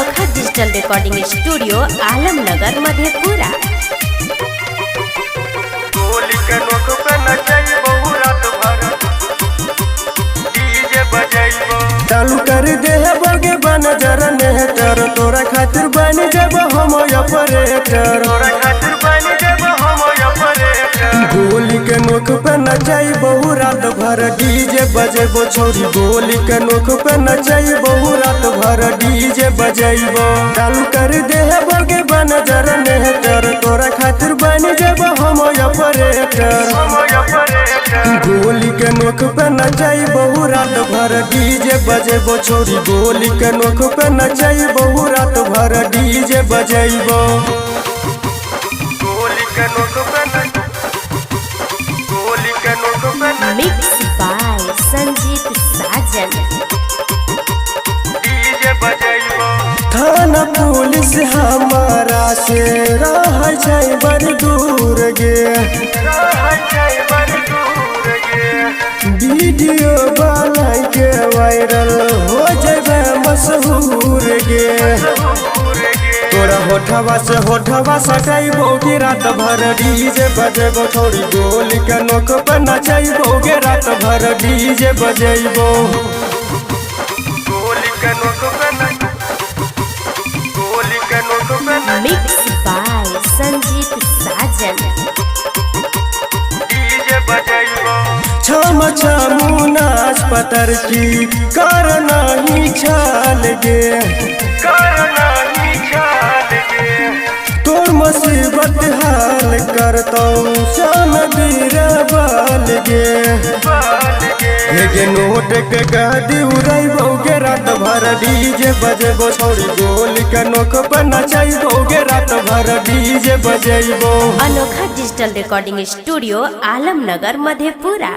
अनोखा digital recording studio Alamnagar Madhepura. गोली के नोक पे नचाई बहु रात भर डीजे बजाइबो। चालू कर दे बगे बन जरा नेटर तोरा खातिर बन जब हम ऑपरेटर। तोरा खातिर बन जब हम ऑपरेटर। गोली के नोक पे नचाई बहु रात भर डीजे बजेबो छोरी। गोली के नोक पे नचाई बहु रात भर डीजे बजाइबो। चालू कर दे बगे बन जरा नेटर तोरा खातिर बन जब हम ऑपरेटर। गोली के नोक पे नचाई बहु रात भर डीजे बजेबो छोरी। गोली के नोक पे नचाई बहु रात भर डीजे बजाइबो। गोली के नोक पे गोली के नोक पे mix by Sanjeet Sajan. DJ बजाइबो। थाना पुलिस हमारा से रह जाए बड़ी दूर गे। वीडियो बना के वायरल हो जाए मशहूर गे। तोरा होठवा से होठवा सटाइबो गे रात भर डीजे बजेबो छोरी। गोली के नोक पे नचाइबो गे रात भर डीजे बजाइबो। गोली के नोक पे गोली के नोक पे mix by Sanjeet Sajan. DJ बजाइबो। छम छमू नाच पतर की करना ही छाल गे। करना ही छाल गे। तोर मुसीबत हाल करता शाम बीरबल गे। नोट के गाड़ी उड़ाइबो गे रात भर डीजे बजेबो छोरी। गोली के नोक पे नचाइबो गे रात भर डीजे बजाइबो। अनोखा digital recording studio Alamnagar Madhepura.